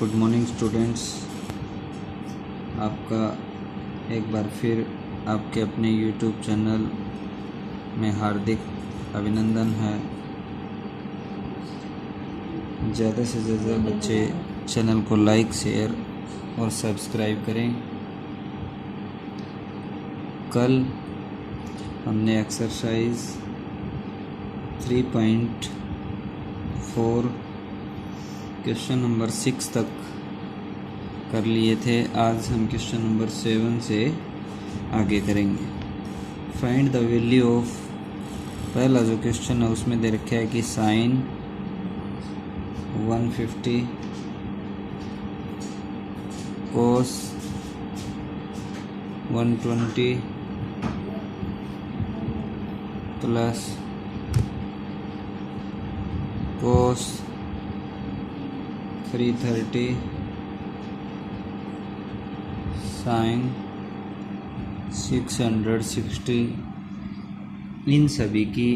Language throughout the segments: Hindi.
Good morning students. आपका एक बार फिर आपके अपने यूट्यूब चैनल में हार्दिक अभिनंदन है। ज़्यादा से ज़्यादा बच्चे चैनल को लाइक, शेयर और सब्सक्राइब करें। कल हमने एक्सरसाइज 3.4 क्वेश्चन नंबर 6 तक कर लिए थे। आज हम क्वेश्चन नंबर 7 से आगे करेंगे। फाइंड द वैल्यू ऑफ, पहला जो क्वेश्चन है उसमें दे रखा है कि साइन 150 कोस 120 प्लस कोस 330 साइन 660, इन सभी की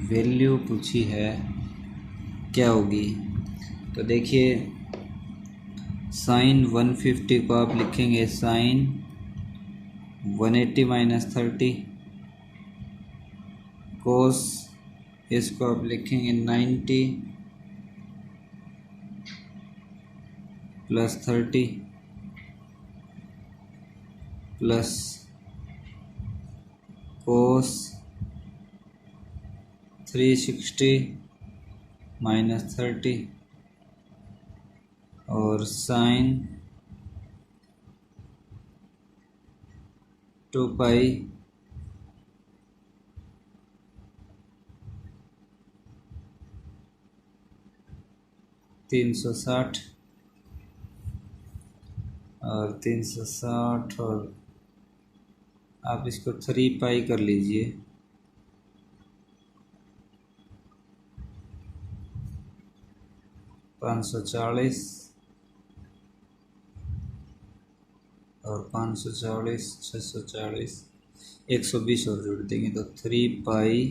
वैल्यू पूछी है, क्या होगी। तो देखिए, साइन 150 को आप लिखेंगे साइन 180 माइनस 30, कोस इसको आप लिखेंगे 90 प्लस 30 प्लस कोस 360 माइनस 30 और साइन 2 पाई 360 और 360 और आप इसको 3 पाई कर लीजिए, 540 और 540 640 120 और जोड़ देंगे तो 3 पाई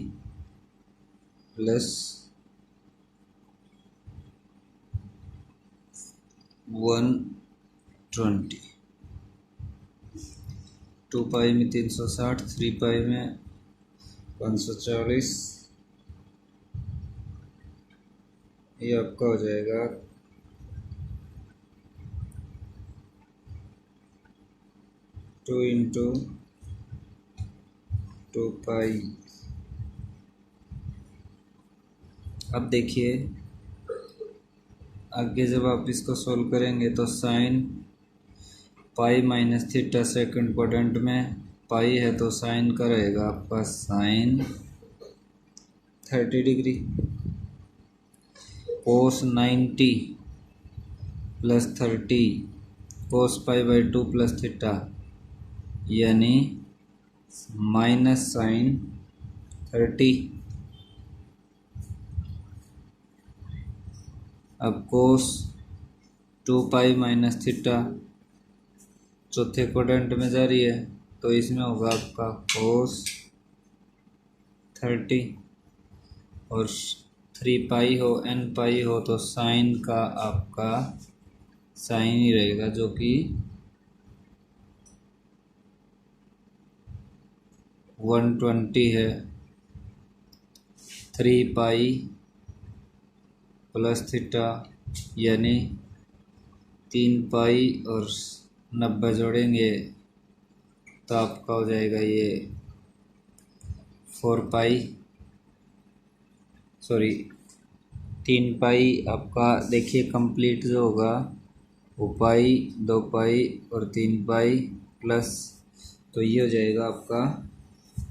प्लस 120, 2 पाई में 360, 3 पाई में 540, ये आपका हो जाएगा 2 इंटू 2 पाई। अब देखिए आगे जब आप इसको सोल्व करेंगे तो sine pi minus theta second quadrant में पाई है तो साइन का रहेगा आपका साइन 30 डिग्री, cos 90 plus 30 cos pi by 2 plus theta यानी माइनस साइन 30। अब कोस 2 पाई माइनस थीटा चौथे क्वाड्रेंट में जा रही है तो इसमें होगा आपका कोस 30 और 3 पाई हो n पाई हो तो साइन का आपका साइन ही रहेगा जो कि 120 है। 3 पाई प्लस थीटा यानी 3 पाई और 90 जोड़ेंगे तो आपका हो जाएगा ये 4 पाई, सॉरी 3 पाई आपका देखिए कंप्लीट जो होगा वो पाई 2 पाई और 3 पाई प्लस, तो ये हो जाएगा आपका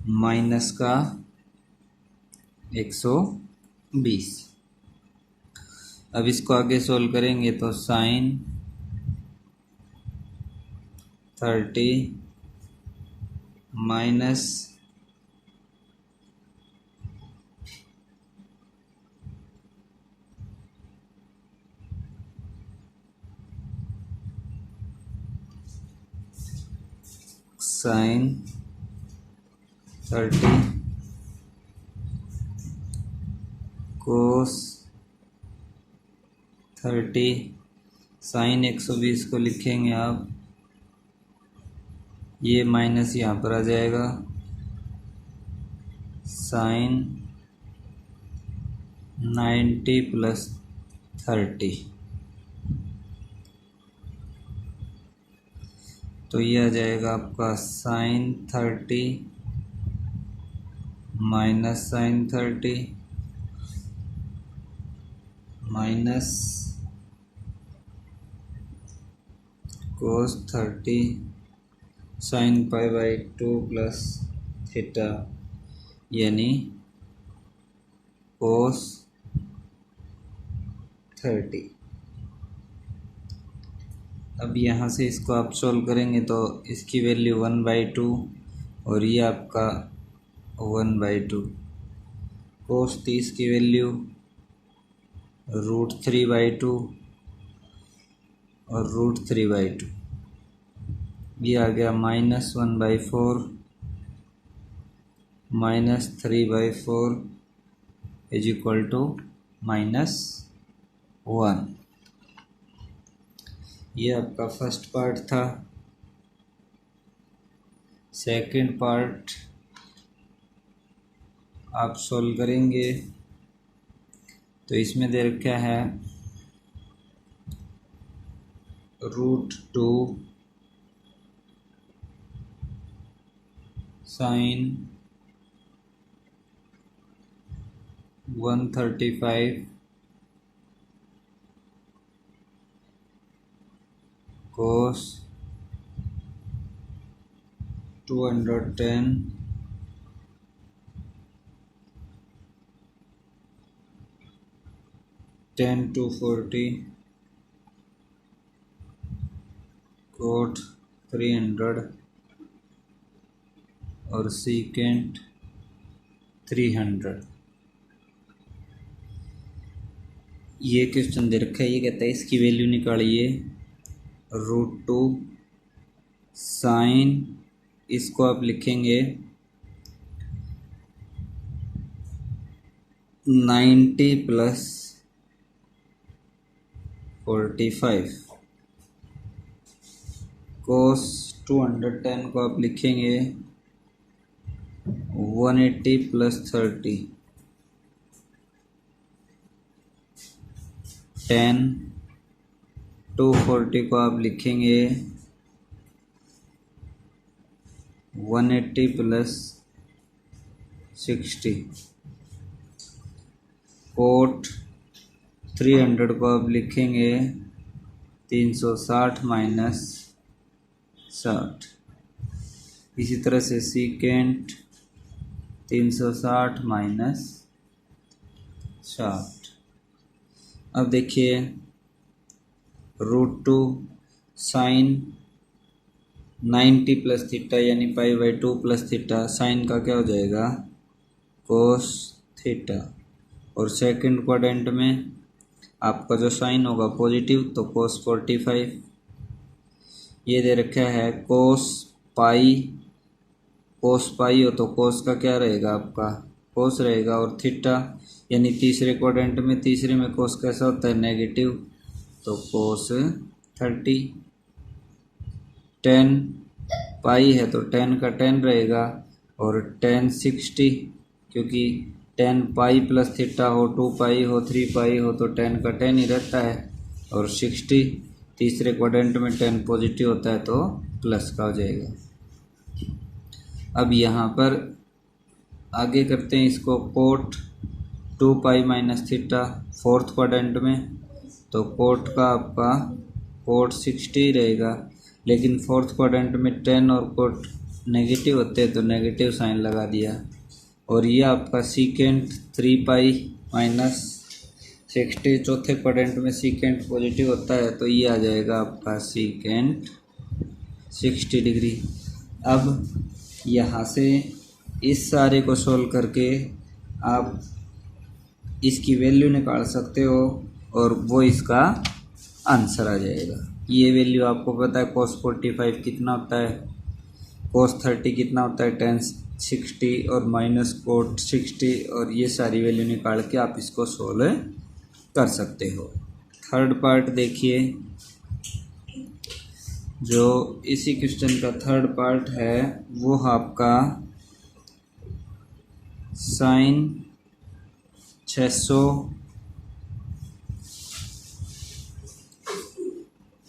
माइनस का 120। अब इसको आगे सोल्व करेंगे तो साइन 30 माइनस साइन 30 कोस 30 साइन 120 को लिखेंगे आप, ये माइनस यहाँ पर आ जाएगा, साइन 90 प्लस 30, तो ये आ जाएगा आपका sine 30 minus sine 30 minus cos 30 sine pi by 2 plus theta, यानी कोस 30। अब यहाँ से इसको आप सोल्व करेंगे तो इसकी वैल्यू 1/2 और ये आपका 1/2। कोस 30 की वैल्यू √3/2 और √3/2, ये आ गया -1/4 -3/4 इज इक्वल टू -1। ये आपका फर्स्ट पार्ट था। सेकंड पार्ट आप सोल्व करेंगे तो इसमें दे रखा है √2 साइन 135 कोस 210 10/240 कोट 300 और सीकेंट 300। ये क्वेश्चन दे रखा है, ये कहता है इसकी वैल्यू निकालिए √2 साइन, इसको आप लिखेंगे 90 प्लस 45, कोस 210 को आप लिखेंगे 180 प्लस 30, 10 240 को आप लिखेंगे 180 प्लस 60, कोट 300 को आप लिखेंगे 360 माइनस 60। इसी तरह से सीकेंट 360 माइनस 60। अब देखिए √2 साइन 90 प्लस थीटा यानी π/2 प्लस थीटा, साइन का क्या हो जाएगा कोस थीटा, और सेकंड क्वाड्रेंट में आपका जो साइन होगा पॉजिटिव तो कोस 45। ये दे रखा है कोस पाई हो तो कोस का क्या रहेगा आपका कोस रहेगा, और थीटा यानी तीसरे क्वाड्रेंट में, तीसरे में कोस कैसा होता है नेगेटिव, तो कोस 30। 10 पाई है तो 10 का 10 रहेगा, और 10 60, क्योंकि 10 पाई प्लस थीटा हो, 2 पाई हो, 3 पाई हो तो 10 का 10 ही रहता है, और 60 तीसरे क्वाड्रेंट में 10 पॉजिटिव होता है तो प्लस का हो जाएगा। अब यहाँ पर आगे करते हैं इसको, cot 2 pi minus theta fourth quadrant में, तो कोट का आपका कोट 60 रहेगा, लेकिन फोर्थ क्वाड्रेंट में 10 और कोट नेगेटिव होते हैं तो नेगेटिव साइन लगा दिया। और ये आपका सीकेंट 3 पाई माइनस 60, चौथे क्वाड्रेंट में सीकेंट पॉजिटिव होता है तो ये आ जाएगा आपका सीकेंट 60 डिग्री। अब यहाँ से इस सारे को सोल्व करके आप इसकी वैल्यू निकाल सकते हो और वो इसका आंसर आ जाएगा। ये वैल्यू आपको पता है cos 45 कितना होता है, cos 30 कितना होता है, tan 60 और माइनस कोट 60, और ये सारी वैल्यू निकाल के आप इसको सोल्व कर सकते हो। थर्ड पार्ट देखिए, जो इसी क्वेश्चन का थर्ड पार्ट है वो आपका साइन 600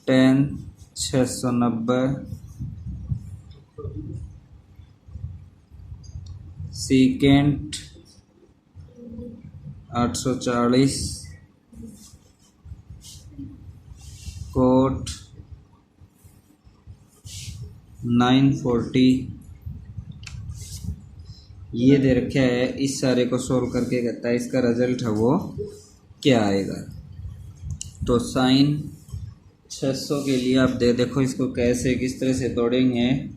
टेन 690 सीकेंट 840 कोट 940 ये दे रखा है। इस सारे को सोल्व करके कहता है इसका रिजल्ट है वो क्या आएगा। तो साइन 600 के लिए आप देखो इसको कैसे किस तरह से तोड़ेंगे।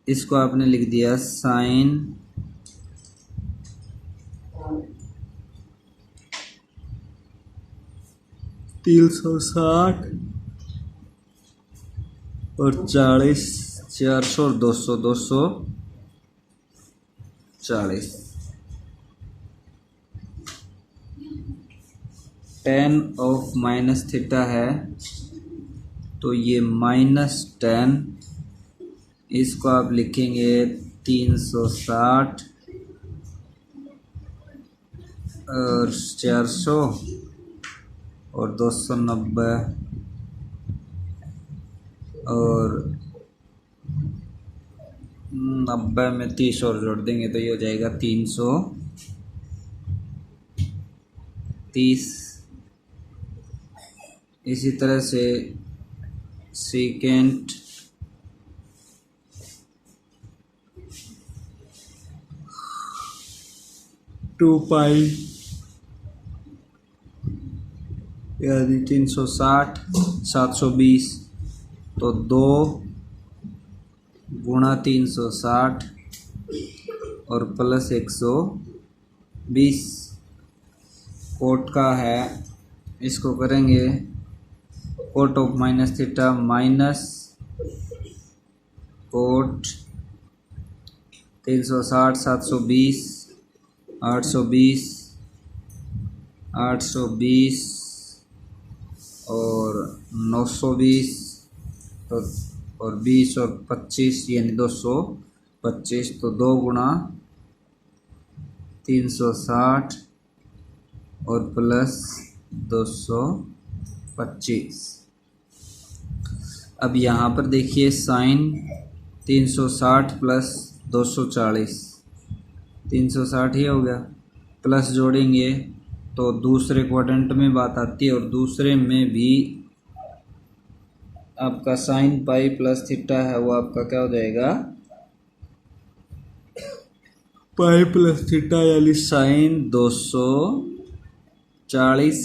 इसको आपने लिख दिया साइन 360 और 40 400 और 200 240 टेन ऑफ माइनस थीटा है तो ये -10 इसको आप लिखेंगे 360 और 400 और 290 और 90 में 30 और जोड़ देंगे तो ये हो जाएगा 330। इसी तरह से सेकेंड 2 पाई यानी 360 720 तो 2 गुणा 360 और प्लस 120 कोट का है। इसको करेंगे cot of minus theta minus cot 360 720 820 820 और 920 तो और 20 और 25 यानी 225 तो 2 गुणा 360 और प्लस 225। अब यहाँ पर देखिए साइन 360 प्लस 240 360 ही हो गया, प्लस जोड़ेंगे तो दूसरे क्वाड्रेंट में बात आती है और दूसरे में भी आपका साइन पाई प्लस थीटा है वो आपका क्या हो जाएगा पाई प्लस थीटा यानी साइन 240।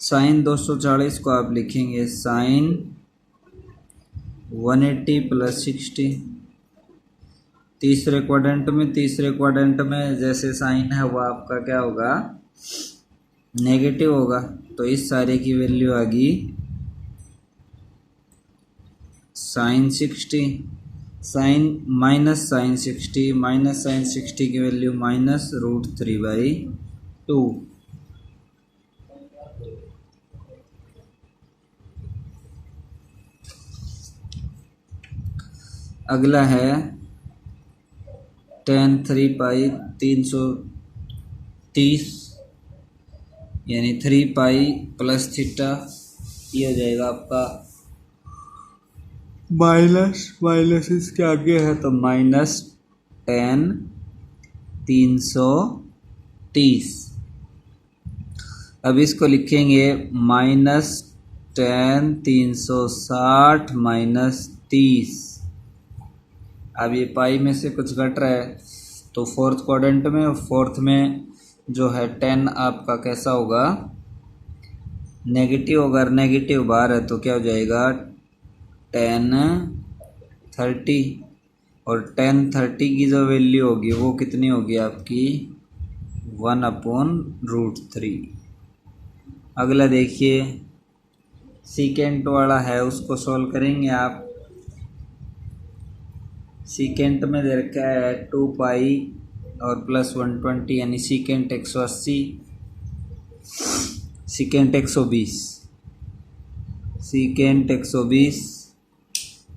साइन 240 को आप लिखेंगे साइन 180 प्लस 60। तीसरे क्वाड्रेंट में जैसे साइन है वो आपका क्या होगा नेगेटिव होगा तो इस सारे की वैल्यू आ गई साइन 60 साइन माइनस साइन 60 की वैल्यू -√3/2। अगला है tan 3 पाई 330 यानी 3 पाई प्लस थीटा ये हो जाएगा आपका माइनस इसके आगे है तो -tan 330। अब इसको लिखेंगे -tan 360 -30। अब ये पाई में से कुछ घट रहा है तो फोर्थ क्वाड्रेंट में और फोर्थ में जो है 10 आपका कैसा होगा नेगेटिव होगा। नेगेटिव बाहर है तो क्या हो जाएगा tan 30 और tan 30 की जो वैल्यू होगी वो कितनी होगी आपकी 1/√3। अगला देखिए सीकेंट वाला है उसको सॉल्व करेंगे आप। सीकेंट में दे रखा है 2 पाई और प्लस 120 यानी सीकेंट 180। सीकेंट 120, सीकेंट 120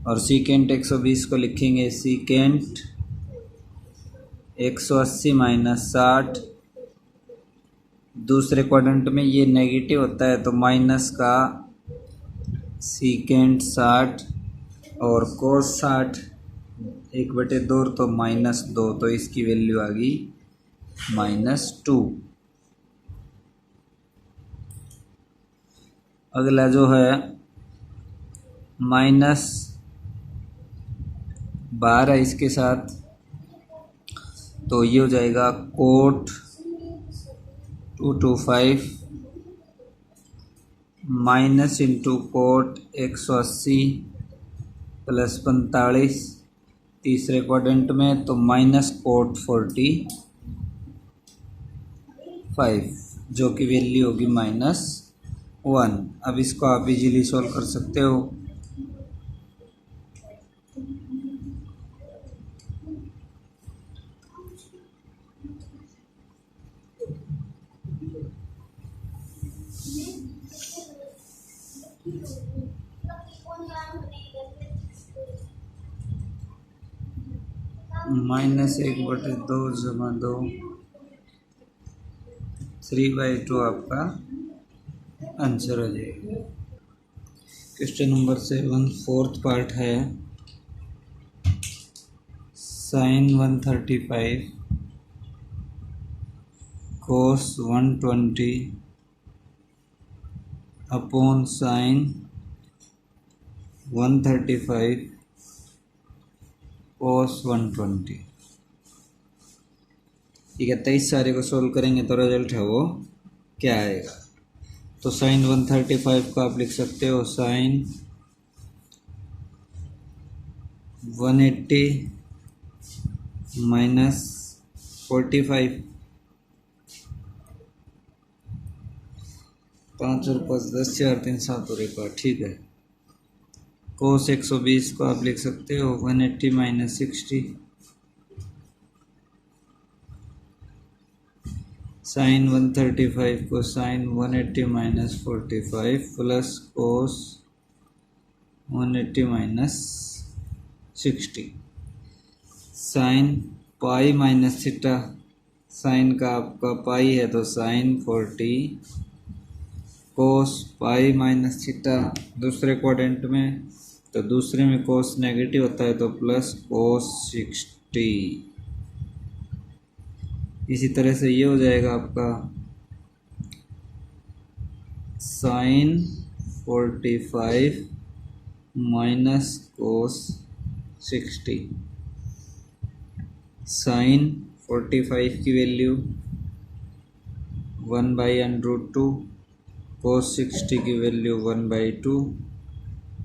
और सीकेंट 120 को लिखेंगे सीकेंट 180 माइनस 60। दूसरे क्वाड्रेंट में ये नेगेटिव होता है तो माइनस का सीकेंट 60 और कोस 60 1/2 तो -2, तो इसकी वैल्यू आ गई -2। अगला जो है -12 इसके साथ, तो ये हो जाएगा cot 225 minus into cot 180 plus 45 तीसरे क्वाड्रेंट में, तो माइनस कोट 45 जो कि वैल्यू होगी -1। अब इसको आप इजीली सॉल्व कर सकते हो। -1/2 जमा 2 3/2 आपका आंसर हो जाएगा। क्वेश्चन नंबर 7 फोर्थ पार्ट है। साइन 135 कोस 120 अपॉन साइन 135 कोस 120। ठीक है, 23 सारे को सोल्व करेंगे तो रिजल्ट है वो क्या आएगा। तो साइन 135 को आप लिख सकते हो साइन 180 माइनस 45, 5 और 5 10 4 3 7 और 1 8। ठीक है, कोस 120 को आप लिख सकते हो 180 माइनस 60, साइन 135 को sine 180 minus 45 plus cos 180 minus 60, sine pi minus theta, sine का आपका पाई है तो sine 40 cos pi minus theta दूसरे क्वाड्रेंट में, तो दूसरे में कोस नेगेटिव होता है तो प्लस कोस 60। इसी तरह से ये हो जाएगा आपका साइन 45 माइनस कोस 60, साइन 45 की वैल्यू 1/√2, कोस 60 की वैल्यू 1/2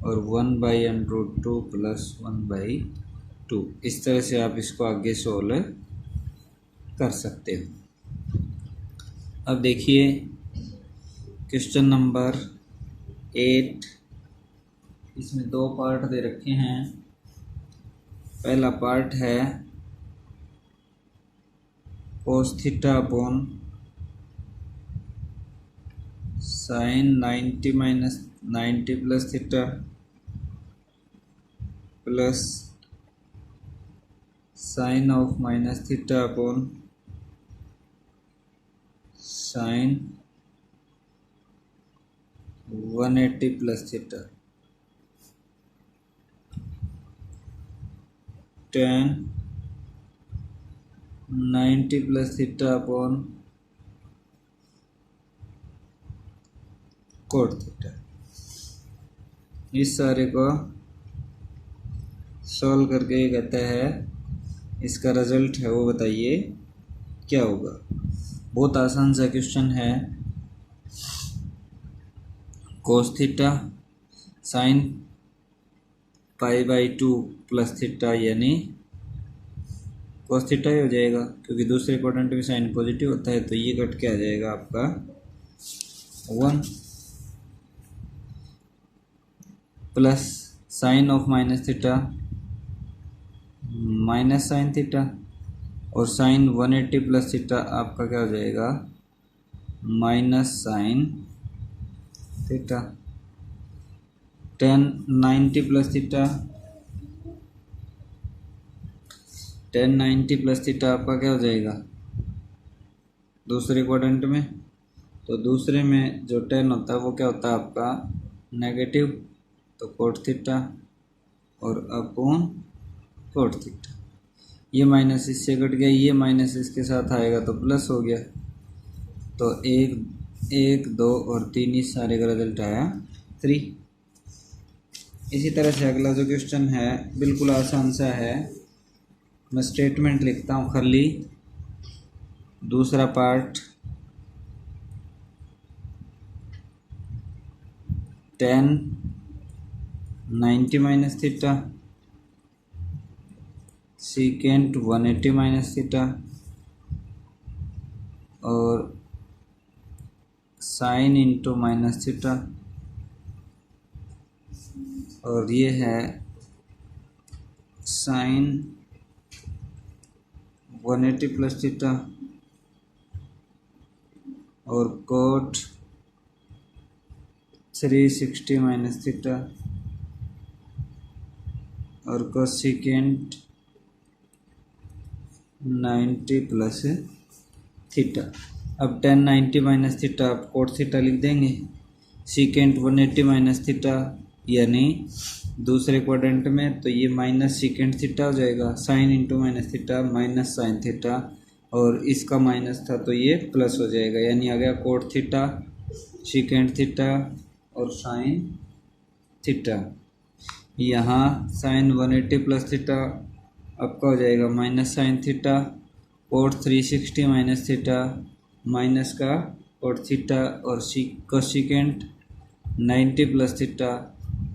और 1/√2 प्लस 1/2। इस तरह से आप इसको आगे सोल्व कर सकते हो। अब देखिए क्वेश्चन नंबर 8, इसमें 2 पार्ट दे रखे हैं। पहला पार्ट है cos theta upon sine 90 minus 90 plus theta plus sign of minus theta upon sine 180 plus theta, tan 90 plus theta upon cot theta. इस सारे को सॉल्व करके ये कहता है इसका रिजल्ट है वो बताइए क्या होगा। बहुत आसान सा क्वेश्चन है। Cos theta sine π/2 plus theta यानी कोस थीटा ही हो जाएगा, क्योंकि दूसरे क्वाड्रेंट में साइन पॉजिटिव होता है तो ये कट के आ जाएगा आपका 1 plus sign of minus theta minus sine theta और साइन 180 प्लस थीटा आपका क्या हो जाएगा minus sine theta, ten 90 plus theta, ten 90 plus theta आपका क्या हो जाएगा दूसरे क्वाड्रेंट में। तो दूसरे में जो टेन होता है वो क्या होता है आपका नेगेटिव, तो कोट थीटा और अपॉन कोट थीटा। ये माइनस इससे कट गया, ये माइनस इसके साथ आएगा तो प्लस हो गया। तो एक 2 और 3 इस सारे का रिजल्ट आया 3। इसी तरह से अगला जो क्वेश्चन है बिल्कुल आसान सा है। मैं स्टेटमेंट लिखता हूँ खाली, दूसरा part 10 90 minus theta, secant 180 minus theta और साइन इंटू माइनस थीटा, और ये है साइन 180 प्लस थीटा और कोट 360 माइनस थीटा और कोसिकेंट 90 प्लस थीटा। अब 10 90 माइनस थीटा आप कोट थीटा लिख देंगे, सीकेंट 180 माइनस थीटा यानी दूसरे क्वाड्रेंट में, तो ये माइनस सीकेंट थीटा हो जाएगा, sine into minus theta minus sine theta, और इसका माइनस था तो ये प्लस हो जाएगा, यानी आ गया कोट थीटा, सीकेंट थीटा और साइन थीटा। यहाँ साइन 180 प्लस थीटा आपका हो जाएगा minus sine theta, cot 360 minus theta minus का कोट थीटा और कोसिकेंट 90 प्लस थीटा,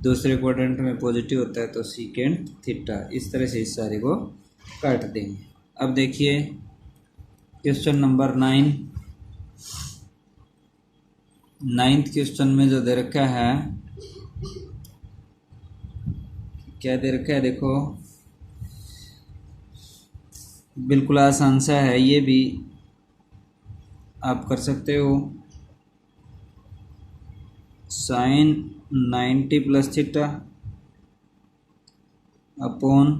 दूसरे क्वाड्रेंट में पॉजिटिव होता है तो सीकेंट थीटा। इस तरह से इस सारे को काट देंगे। अब देखिए क्वेश्चन नंबर 9, नाइन्थ क्वेश्चन में जो दे रखा है, क्या दे रखा है देखो, बिल्कुल आसान सा है, ये भी आप कर सकते हो। Sine 90 plus theta upon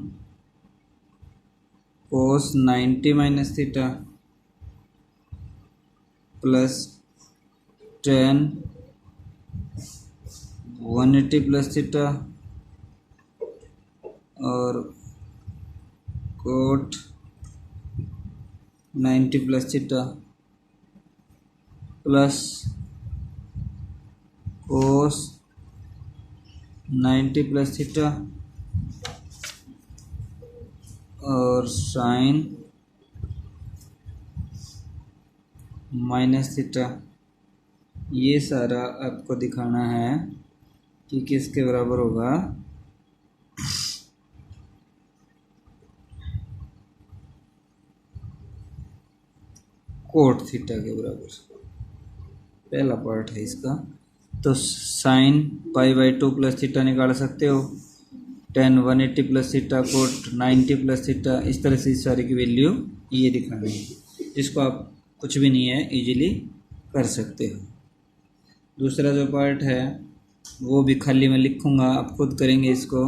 cos 90 minus theta plus 10 180 plus theta और cot 90 plus theta plus cos 90 plus theta और साइन माइनस थीटा। ये सारा आपको दिखाना है कि किसके बराबर होगा, कोट थीटा के बराबर। पहला पार्ट है इसका। तो साइन π/2 प्लस थीटा निकाल सकते हो, tan 180 plus theta, cot 90 plus theta, इस तरह से इस सारी की वैल्यू ये दिखानी है, जिसको आप कुछ भी नहीं है इजीली कर सकते हो। दूसरा जो पार्ट है वो भी खाली मैं लिखूँगा, आप खुद करेंगे इसको।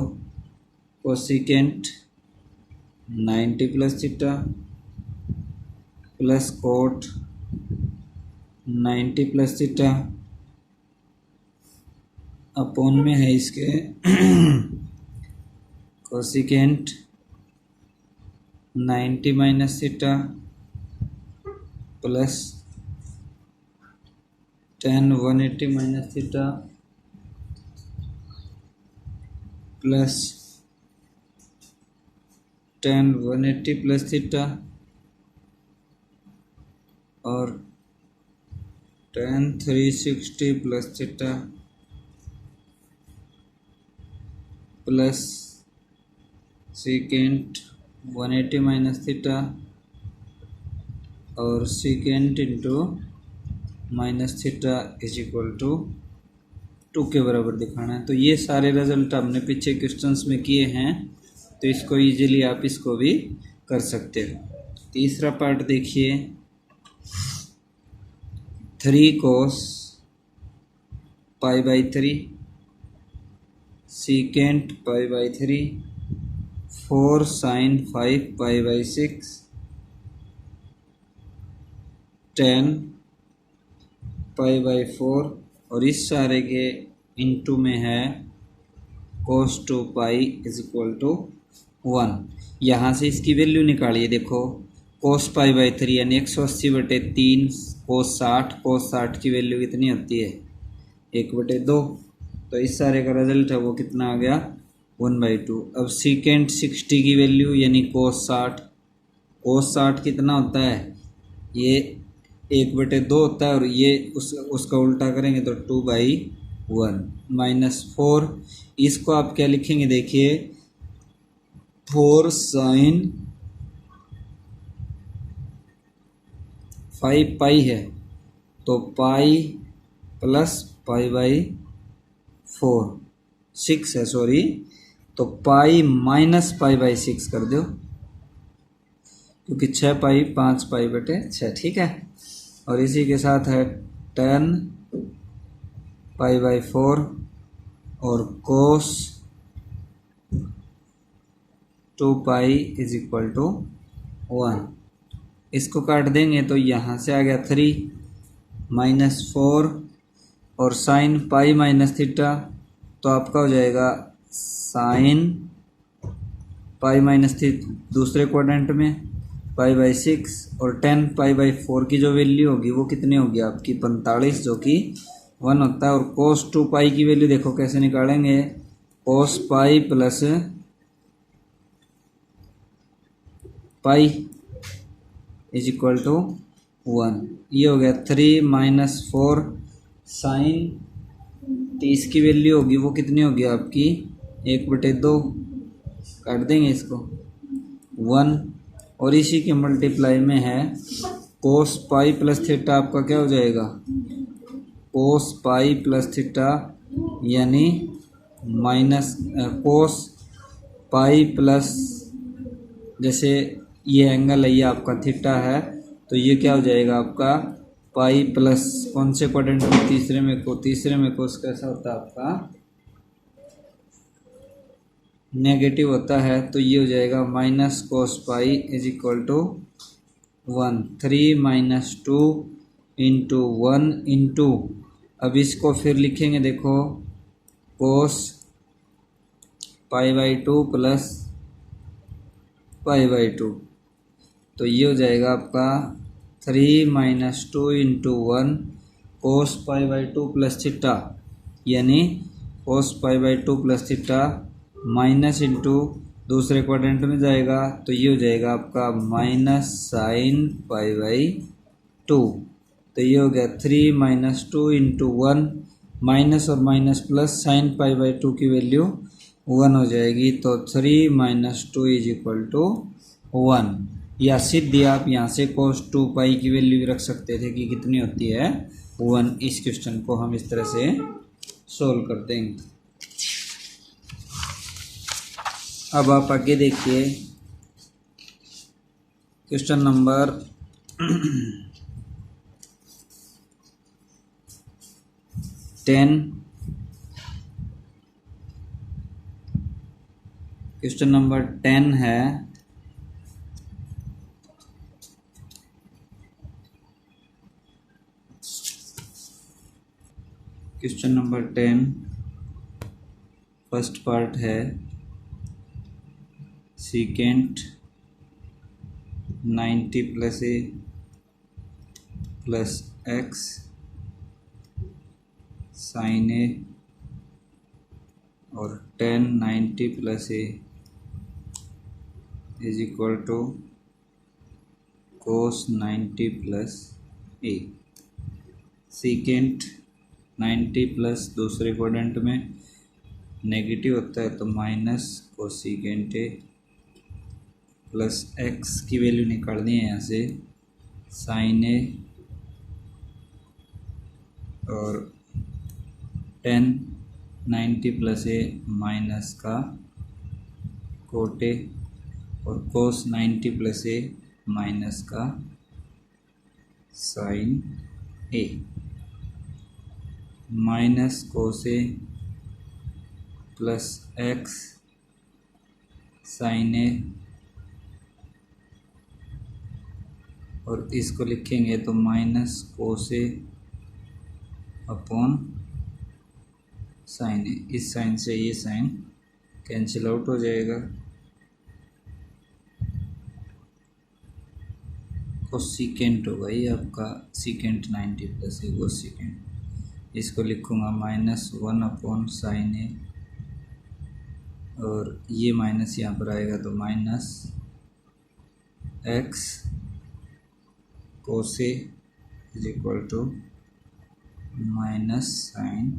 Cosecant 90 plus theta plus cot 90 plus theta upon में है इसके cosecant 90 minus theta plus tan 180 minus theta plus tan 180 plus theta और tan 360 plus theta plus secant 180 minus theta और secant into minus theta is equal to 2 के बराबर दिखाना है। तो ये सारे रिजल्ट हमने पीछे क्वेश्चंस में किए हैं, तो इसको इजीली आप इसको भी कर सकते हो। तीसरा पार्ट देखिए, 3 cos pi by 3, secant pi by 3, 4 sine 5 pi by 6, 10 pi by 4, और इस सारे के इनटू में है cos 2 pi is equal to 1। यहाँ से इसकी वैल्यू निकालिए। देखो cos पाई बाई 3 यानी 180/3 cos 60, cos 60 की वैल्यू कितनी होती है 1/2। तो इस सारे का रिजल्ट है वो कितना आ गया 1/2। अब सीकेंट 60 की वैल्यू यानी cos 60 कितना होता है, ये 1/2 होता है, और ये उसका उल्टा करेंगे तो 2/1 -4। इसको आप क्या लिखेंगे, देखिए 4 साइन 5 पाई है तो पाई प्लस पाई बाई 4, 6 है सॉरी, तो पाई माइनस पाई बाई 6 कर दो, क्योंकि 6 पाई 5 पाई बटे 6, ठीक है। और इसी के साथ है 10 पाई बाई 4 और कोस 2 पाई इज इक्वल टू 1। इसको काट देंगे तो यहाँ से आ गया 3 -4 और साइन पाई माइनस थीटा, तो आपका हो जाएगा साइन पाई माइनस थीटा दूसरे क्वाड्रेंट में पाई बाई 6, और 10 पाई बाई 4 की जो वैल्यू होगी वो कितनी होगी आपकी 45, जो कि 1 होता है। और कोस 2 पाई की वैल्यू देखो कैसे निकालेंगे, cos pi plus pi is equal to 1। ये हो गया 3 -4 साइन 30 की वैल्यू होगी वो कितनी होगी आपकी 1/2, काट देंगे इसको 1, और इसी के मल्टीप्लाई में है कोस पाई प्लस थीटा, आपका क्या हो जाएगा कोस पाई प्लस थीटा यानी माइनस कोस पाई प्लस, जैसे ये एंगल है ये आपका थीटा है, तो ये क्या हो जाएगा आपका पाई प्लस कौन से क्वाड्रेंट में, तीसरे में कोस कैसा होता है आपका नेगेटिव होता है, तो ये हो जाएगा minus cos pi is equal to 1। 3 - 2 into 1 into, अब इसको फिर लिखेंगे देखो cos pi by 2 plus pi by 2, तो ये हो जाएगा आपका 3 - 2 into 1 cos pi by 2 plus theta, यानी cos pi by 2 plus theta minus into दूसरे क्वाड्रेंट में जाएगा, तो ये हो जाएगा आपका माइनस साइन पाई बाई 2। तो ये हो गया 3 - 2 इंटू 1, माइनस और minus plus sign pi by 2 की वैल्यू 1 हो जाएगी, तो 3 - 2 इज इक्वल टू 1। या सीधे आप यहाँ से कोस 2 पाई की वैल्यू भी रख सकते थे कि कितनी होती है 1। इस क्वेश्चन को हम इस तरह से सोल्व कर देंगे। अब आप आगे देखिए क्वेश्चन नंबर 10। क्वेश्चन नंबर 10 है क्वेश्चन नंबर 10 फर्स्ट पार्ट है secant 90 + a + x sin a और 10 90 + a is equal to cos 90 + a। Secant 90 plus दूसरे क्वाड्रेंट में नेगेटिव होता है, तो minus cosecant A plus x की वैल्यू निकालनी है यहाँ से साइन ए और 10 90 + a माइनस का कोट ए और कोस 90 + a माइनस का साइन ए। माइनस कोसे प्लस एक्स साइन ए, और इसको लिखेंगे तो माइनस कोसे अपॉन साइन ए। इस साइन से ये साइन कैंसिल आउट हो जाएगा। कोसिकेंट होगा ये आपका, सीकेंट 90 प्लस ए कोसिकेंट। इसको लिखूँगा -1 अपॉन साइन ए, और ये माइनस यहाँ पर आएगा तो minus x cosec is equal to minus sine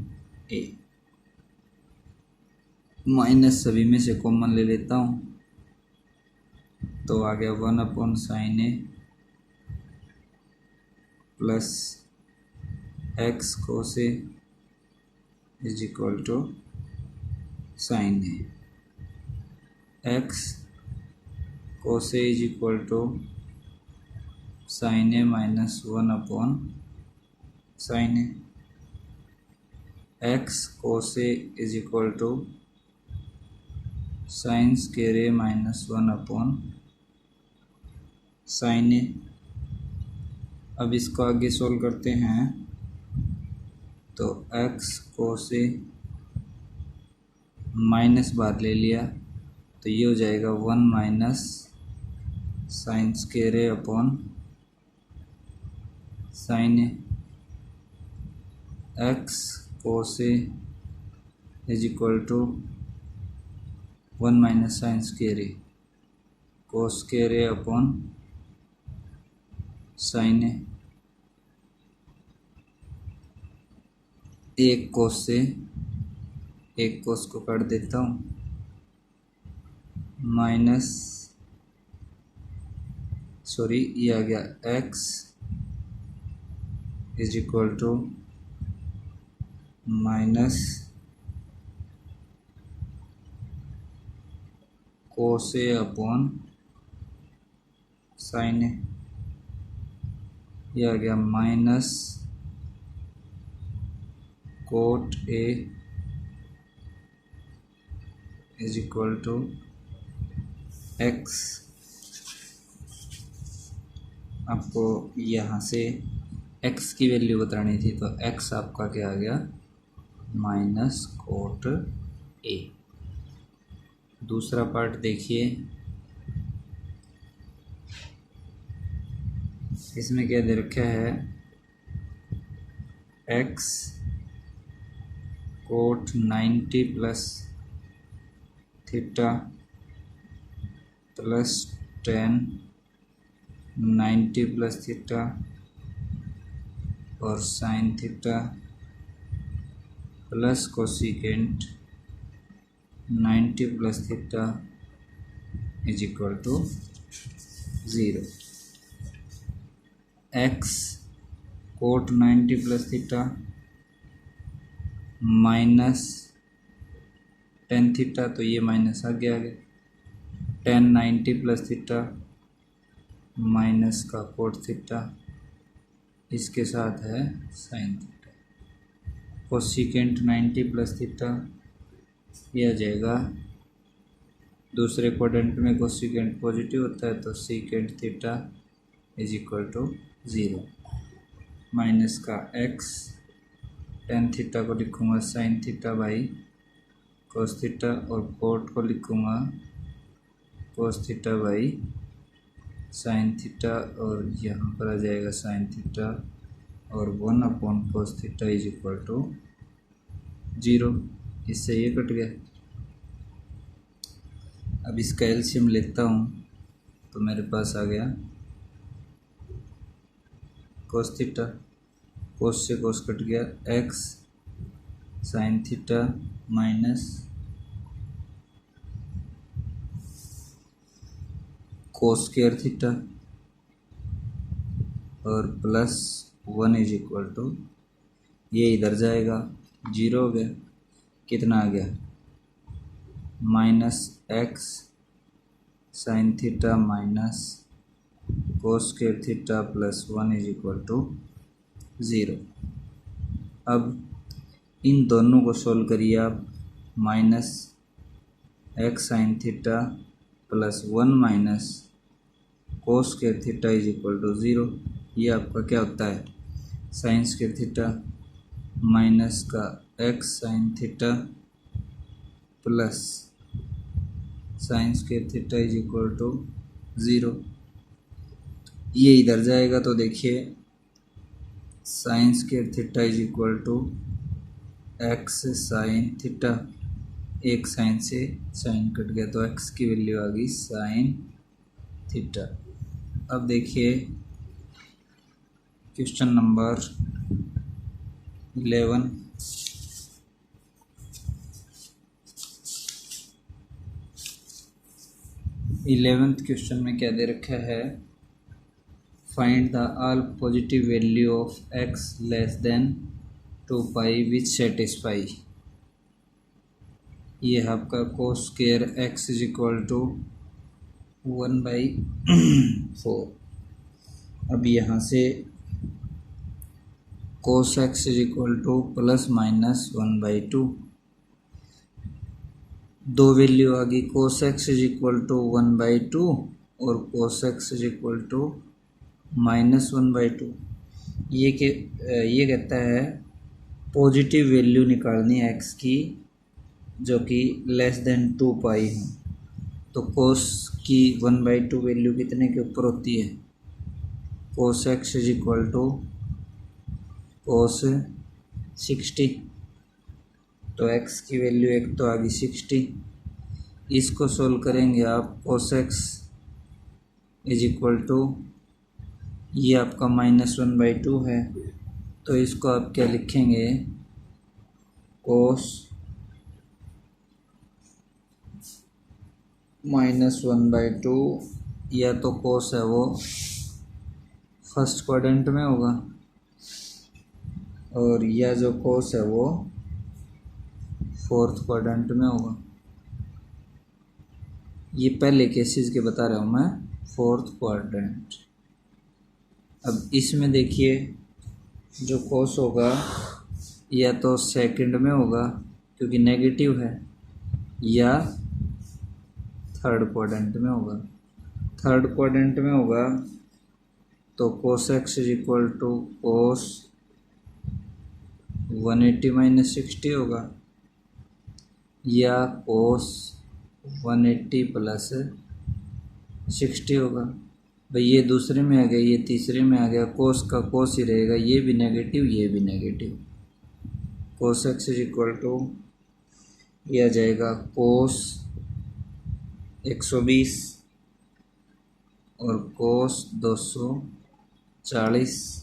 A. Minus सभी में से कॉमन ले लेता हूँ, तो आ गया 1 upon sine A plus x cosec is equal to sine A. X cosec is equal to sine A -1 upon sine A. X cosec is equal to sine square A -1 upon sine A. अब इसको आगे सोल्व करते हैं, तो एक्स कोसे माइनस बाहर ले लिया तो ये हो जाएगा 1 minus sine square A upon sine A. X cosec is equal to 1 minus sine square A, cos square A upon sine A. एक कोस से एक कोस को काट देता हूँ, ये आ गया x is equal to minus cos A upon sine A. ये आ गया minus cot A is equal to x. आपको यहाँ से एक्स की वैल्यू बतानी थी, तो एक्स आपका क्या आ गया माइनस कोट ए। दूसरा पार्ट देखिए, इसमें क्या दे रखा है, x cot 90 plus theta plus 10 90 plus theta और sine theta plus cosecant 90 plus theta is equal to 0। X cot 90 plus theta minus 10 theta, तो ये माइनस आगे आ गया, 10 90 प्लस थीटा माइनस का कोट थीटा, इसके साथ है sine theta. Cosecant 90 plus theta ये आ जाएगा, दूसरे क्वाड्रेंट में कोसिकेंट पॉजिटिव होता है, तो secant theta is equal to 0। Minus का एक्स 10 थीटा को लिखूँगा sine theta by cos theta, और कोट को लिखूँगा cos theta by sine theta, और यहाँ पर आ जाएगा साइन थीटा, और 1 upon cos theta is equal to 0। इससे ये कट गया। अब इसका एलसीएम लेता हूँ, तो मेरे पास आ गया कोस थीटा, कोस से कोस कट गया, x sine theta minus cos square theta और प्लस 1 इज इक्वल टू, ये इधर जाएगा 0 हो गया, कितना आ गया minus x sine theta minus cos square theta plus 1 is equal to 0। अब इन दोनों को सोल्व करिए आप। Minus x sine theta plus 1 minus cos square theta is equal to 0। ये आपका क्या होता है, साइन स्क्वायर थीटा माइनस का x sine theta plus sine square theta is equal to 0। ये इधर जाएगा तो देखिए sine square theta is equal to x sine theta, एक साइन से साइन कट गया तो एक्स की वैल्यू आ गई साइन थीटा। अब देखिए क्वेश्चन नंबर 11। इलेवेंथ क्वेश्चन में क्या दे रखा है, find the all positive value of x less than 2 pi which satisfy. ये आपका cos square x is equal to 1/4। अब यहाँ से cos x is equal to plus minus 1/2, दो वैल्यू आ गई, cos x is equal to 1/2 और cos x is equal to minus 1/2। ये कहता है पॉजिटिव वैल्यू निकालनी है एक्स की जो कि लेस देन 2 पाई हो। तो कोस की 1/2 वैल्यू कितने के ऊपर होती है, cos x is equal to cos 60। तो एक्स की वैल्यू एक तो आ गई 60। इसको सोल्व करेंगे आप, cos x is equal to ये आपका माइनस 1/2 है तो इसको आप क्या लिखेंगे, कोस माइनस 1/2, या तो कोस है वो फर्स्ट क्वाड्रेंट में होगा और या जो कोस है वो फोर्थ क्वाड्रेंट में होगा। ये पहले केसेस के बता रहा हूँ मैं, फोर्थ क्वाड्रेंट। अब इसमें देखिए जो कोस होगा या तो सेकंड में होगा क्योंकि नेगेटिव है, या थर्ड क्वाड्रेंट में होगा। थर्ड क्वाड्रेंट में होगा तो cos x is equal to cos 180 minus 60 होगा, या कोस 180 प्लस 60 होगा। भाई ये दूसरे में आ गया, ये तीसरे में आ गया, कोस का कोस ही रहेगा, ये भी नेगेटिव ये भी negative. Cos x is equal to ये आ जाएगा कोस 120 और कोस 240।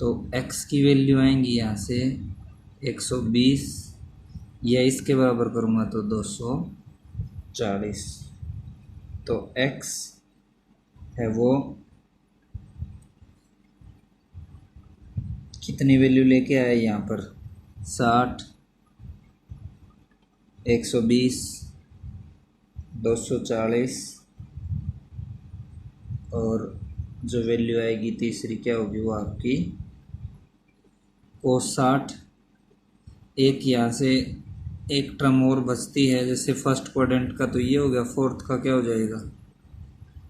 तो x की वैल्यू आएंगी यहाँ से 120, या इसके बराबर करूँगा तो 240। तो x है वो कितनी वैल्यू लेके आए यहाँ पर, 60, 120, 240 और जो वैल्यू आएगी तीसरी क्या होगी वो आपकी कोस 60। एक यहाँ से एक टर्म और बचती है, जैसे फर्स्ट क्वाड्रेंट का तो ये हो गया, फोर्थ का क्या हो जाएगा,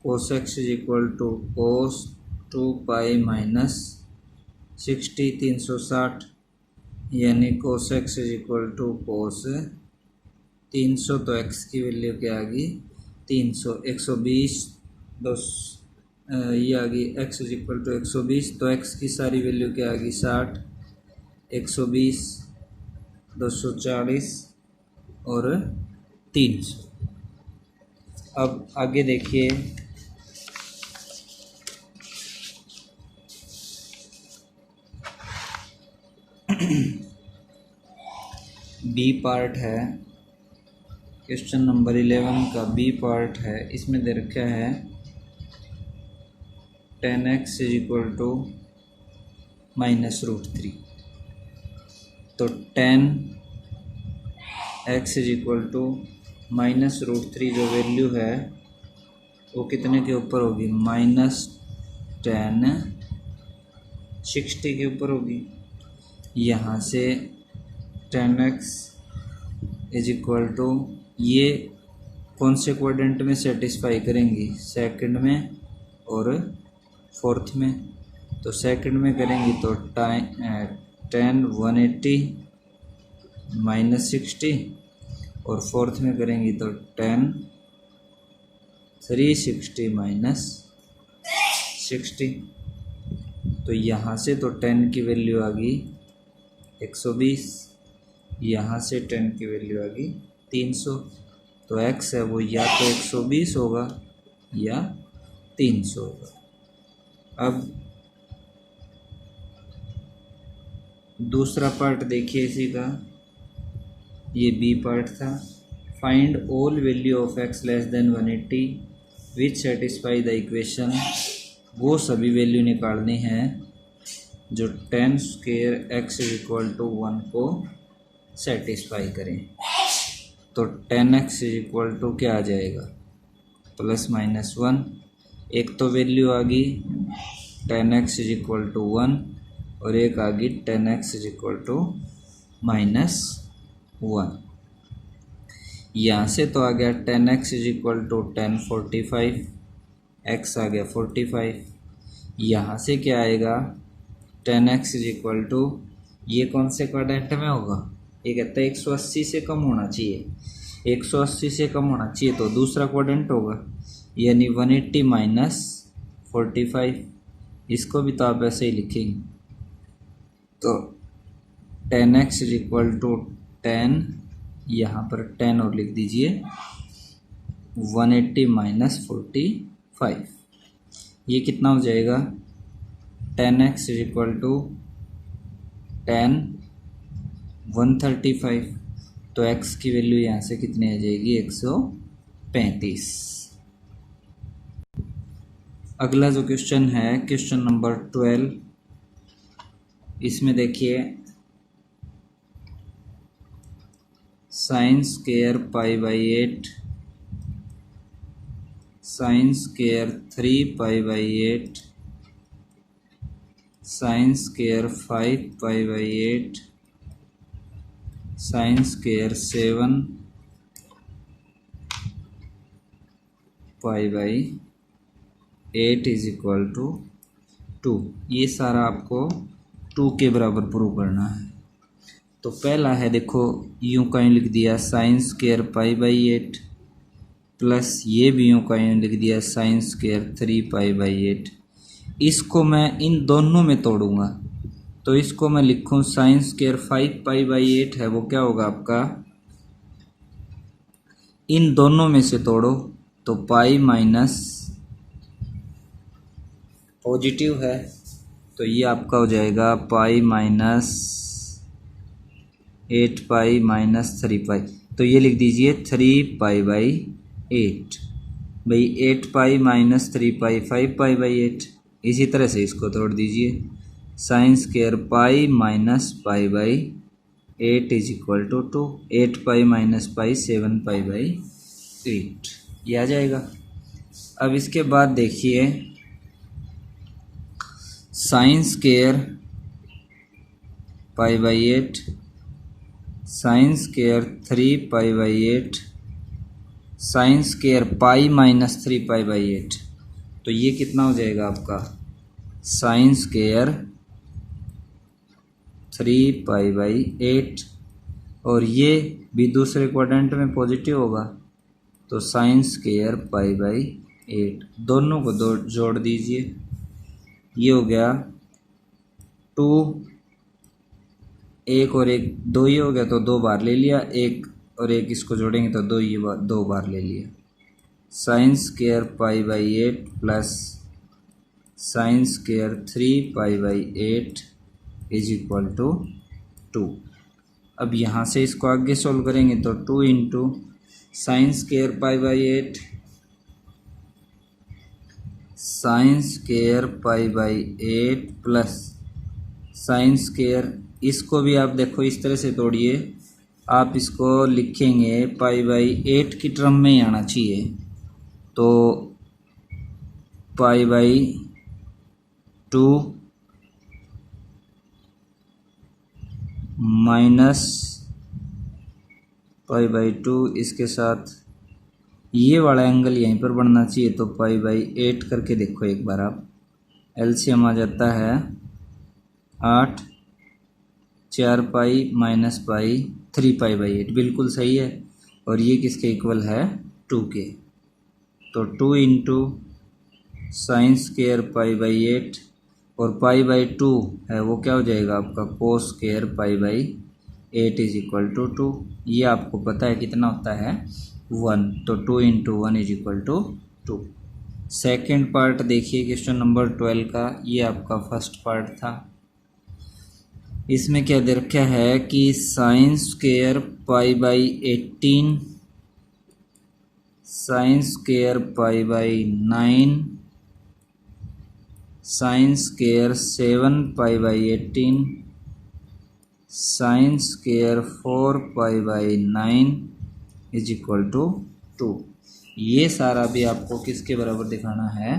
cos x is equal to cos 2 pi minus 60 360, यानी cos x is equal to cos 300। तो एक्स की वैल्यू क्या आ गई 300। 120 ये आ गई एक्स इज इक्वल टू 120, तो एक्स की सारी वैल्यू क्या आ गई 60, 120, 240 और 300। अब आगे देखिए बी पार्ट है, क्वेश्चन नंबर 11 का बी पार्ट है। इसमें दे रखा है 10x इज इक्वल टू -√3। तो 10x इज इक्वल टू -√3 जो वैल्यू है वो कितने के ऊपर होगी, -10 60 के ऊपर होगी। यहाँ से 10x इज इक्वल टू, ये कौन से क्वाड्रेंट में सेटिस्फाई करेंगी, सेकंड में और फोर्थ में। तो सेकंड में करेंगी तो 10 180 माइनस 60, और फोर्थ में करेंगी तो 10 360 माइनस 60। तो यहाँ से तो 10 की वैल्यू आ गई 120, यहाँ से 10 की वैल्यू आ गई 300। तो x है वो या तो 120 होगा या 300 होगा। अब दूसरा पार्ट देखिए इसी का, ये बी पार्ट था। Find all value of x less than 180 which satisfy the equation. वो सभी वैल्यू निकालनी है जो 10 square x is equal to 1 को सेटिस्फाई करें। तो 10x इज इक्वल टू क्या आ जाएगा, प्लस माइनस 1। एक तो वैल्यू आ गई 10x इज इक्वल टू 1, और एक आ गई 10x is equal to minus 1। यहाँ से तो आ गया 10x is equal to 10 45, x आ गया 45। यहाँ से क्या आएगा 10x इज इक्वल टू, ये कौन से क्वाड्रेंट में होगा, ये कहता है 180 से कम होना चाहिए, 180 से कम होना चाहिए तो दूसरा क्वाड्रेंट होगा, यानी 180 माइनस 45। इसको भी तो आप ऐसे ही लिखेंगे। तो 10x इज इक्वल टू 10, यहाँ पर 10 और लिख दीजिए, 180 माइनस 45, ये कितना हो जाएगा 10x इज इक्वल टू 10 135। तो x की वैल्यू यहाँ से कितनी आ जाएगी 135। अगला जो क्वेश्चन है क्वेश्चन नंबर 12, इसमें देखिए sine square pi by 8, sine square 3 pi by 8, sine square 5 pi by 8, sine square 7 pi by 8 is equal to 2। ये सारा आपको 2 के बराबर प्रूव करना है। तो पहला है देखो, यूं कहीं लिख दिया sign square pi by 8, plus ये भी यूं कहीं लिख दिया साइन स्क्वायर 3 पाई बाई 8। इसको मैं इन दोनों में तोड़ूंगा, तो इसको मैं लिखूं साइन स्क्वायर 5 पाई बाई 8 है, वो क्या होगा आपका, इन दोनों में से तोड़ो तो पाई माइनस पॉजिटिव है, तो ये आपका हो जाएगा पाई माइनस 8 पाई माइनस 3 पाई। तो ये लिख दीजिए 3 पाई बाई 8। भाई 8 pi minus 3 pi 5 pi by 8। इसी तरह से इसको तोड़ दीजिए, sine square pi minus pi by 8 is equal to 2, 8 pi minus pi 7 pi by 8, ये आ जाएगा। अब इसके बाद देखिए sine square pi by 8, sine square 3 pi by 8, sine square pi minus 3 pi by 8। तो ये कितना हो जाएगा आपका साइन स्क्वायर 3 पाई बाई 8, और ये भी दूसरे क्वाड्रेंट में पॉजिटिव होगा, तो साइन स्क्वायर पाई बाई 8। दोनों को जोड़ दीजिए, ये हो गया 2, एक और एक 2 ही हो गया, तो 2 बार ले लिया, एक और एक इसको जोड़ेंगे तो 2 बार ले लिया। Sine square pi by 8 plus sine square 3 pi by 8 is equal to 2। अब यहाँ से इसको आगे सोल्व करेंगे तो 2 into sine square pi by 8, sine square pi by 8 plus sine square, इसको भी आप देखो इस तरह से तोड़िए, आप इसको लिखेंगे पाई बाई 8 की टर्म में ही आना चाहिए, तो पाई बाई 2 माइनस पाई बाई 2, इसके साथ ये वाला एंगल यहीं पर बनना चाहिए, तो पाई बाई 8 करके देखो एक बार आप। एलसीएम आ जाता है 8, 4 पाई माइनस पाई 3 पाई बाई 8, बिल्कुल सही है। और ये किसके इक्वल है? 2 के। तो 2 into sine square pi by 8 और पाई बाई 2 है वो क्या हो जाएगा आपका? Cos square pi by 8 is equal to 2। ये आपको पता है कितना होता है? 1। तो 2 into 1 is equal to 2। Second part देखिए क्वेश्चन नंबर 12 का, ये आपका फर्स्ट पार्ट था। इसमें क्या दे रखा है कि sine square pi by 18, sine square pi by 9, sine square 7 pi by 18, sine square 4 pi by 9 is equal to 2। ये सारा भी आपको किसके बराबर दिखाना है?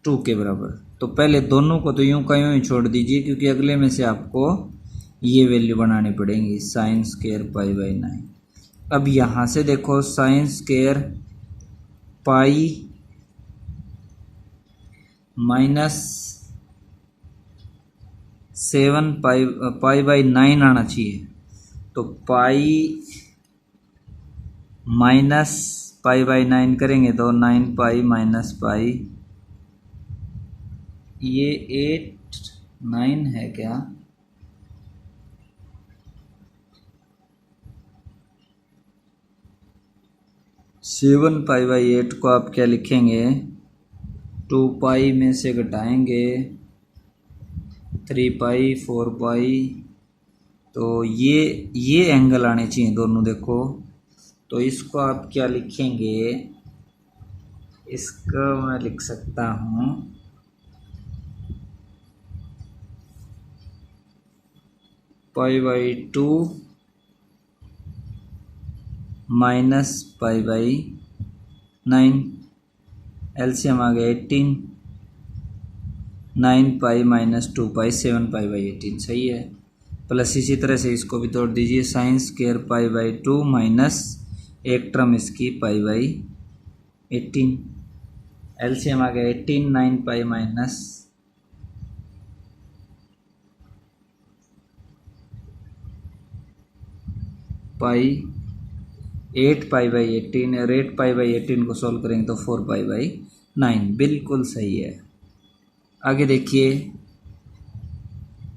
2 के बराबर। तो पहले दोनों को तो यूं का यूं ही छोड़ दीजिए, क्योंकि अगले में से आपको ये वैल्यू बनानी पड़ेगी, साइन स्क्वेयर पाई बाई 9। अब यहाँ से देखो sign square pi minus 7 pi by 9 आना चाहिए। तो पाई माइनस पाई बाई 9 करेंगे तो 9 पाई माइनस पाई, ये 8 9 है क्या? सेवन पाई बाई 8 को आप क्या लिखेंगे? 2 पाई में से घटाएंगे 3 पाई 4 पाई, तो ये एंगल आने चाहिए दोनों। देखो तो इसको आप क्या लिखेंगे? इसको मैं लिख सकता हूँ pi by 2 minus pi by 9, LCM आ गया 18, 9 pi minus 2 pi 7 pi by 18, सही है। प्लस इसी तरह से इसको भी तोड़ दीजिए, sign square pi by 2 minus एक टर्म इसकी पाई बाई 18, एलसीएम आ गया 18, 9 पाई माइनस पाई 8 पाई बाई 18, और 8 पाई बाई 18 को सॉल्व करेंगे तो 4 पाई बाई 9, बिल्कुल सही है। आगे देखिए,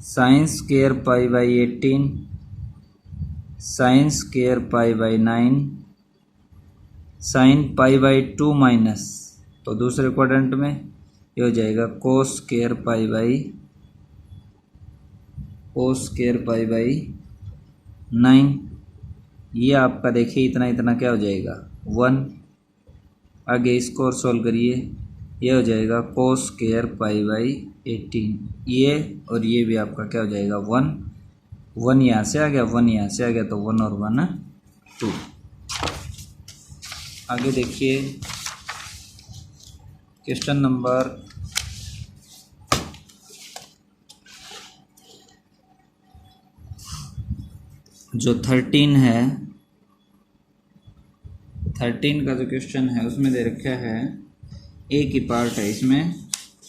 sign square pi by 18, sine square pi by 9, sign pi by 2 minus, तो दूसरे क्वाड्रेंट में ये हो जाएगा कोस स्क्वेयर पाई बाई 9। ये आपका देखिए इतना इतना क्या हो जाएगा? 1। आगे इसको और सोल्व करिए, ये हो जाएगा कोस स्क्वेयर पाई बाई 18, ये और ये भी आपका क्या हो जाएगा? 1। 1 यहाँ से आ गया, 1 यहाँ से आ गया, तो 1 और 1 2। आगे देखिए क्वेश्चन नंबर जो 13 है, 13 का जो क्वेश्चन है उसमें दे रखा है, एक ही पार्ट है इसमें,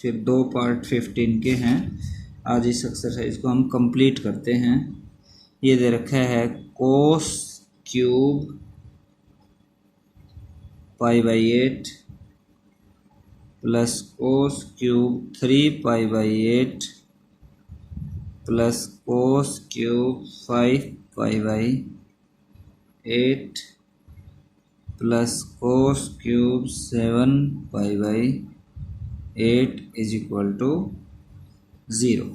फिर 2 पार्ट 15 के हैं। आज इस एक्सरसाइज को हम कंप्लीट करते हैं। ये दे रखा है cos cube pi by 8 plus cos cube 3 pi by 8 plus cos cube 5 pi by 8 plus cos cube 7 pi by 8 is equal to 0।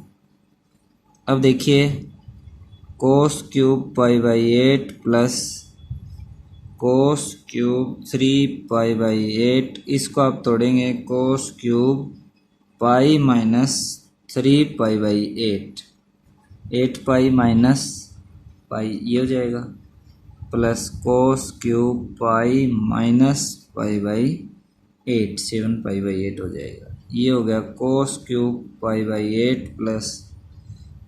अब देखिए cos cube pi by 8 plus cos cube 3 pi by 8, इसको आप तोड़ेंगे cos cube pi minus 3 pi by 8 pi minus pi ये हो जाएगा, plus cos cube pi minus pi by 8 7 pi by 8 हो जाएगा। ये हो गया कोस cube pi by 8 plus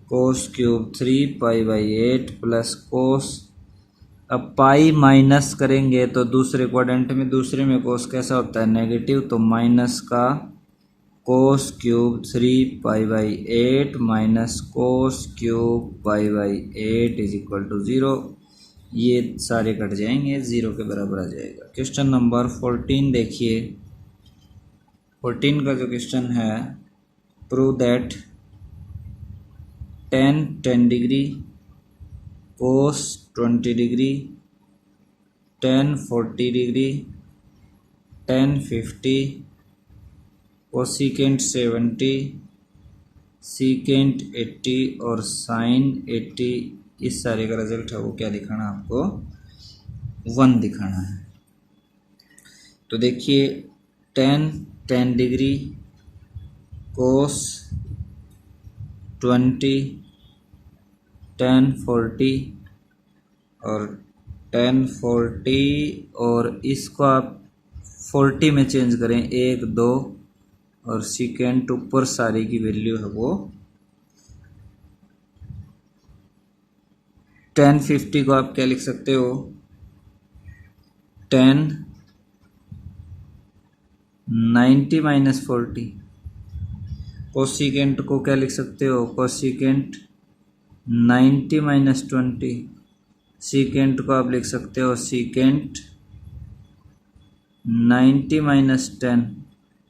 cos cube 3 pi by 8 plus कोस अब पाई माइनस करेंगे तो दूसरे क्वाड्रेंट में, दूसरे में कोस कैसा होता है नेगेटिव, तो माइनस का कोस क्यूब 3 पाई/8 माइनस कोस क्यूब पाई/8 इज इक्वल टू 0। ये सारे कट जाएंगे, 0 के बराबर आ जाएगा। क्वेश्चन नंबर 14 देखिए। 14 का जो क्वेश्चन है, prove that tan 10 degree cos 20 degree tan 40 degree tan 50 cosecant 70 secant 80 और साइन 80, इस सारे का रिजल्ट है वो क्या दिखाना आपको, 1 दिखाना है। तो देखिए tan 10 डिग्री कोस 20 tan 40 और tan 40 और इसको आप 40 में चेंज करें 1 2 और सीकेंट ऊपर सारी की वैल्यू है वो tan 50 को आप क्या लिख सकते हो, tan 90 माइनस 40। कोसिकेंट को क्या लिख सकते हो, कोसिकेंट 90 माइनस 20। सीकेंट को आप लिख सकते हो सीकेंट 90 माइनस 10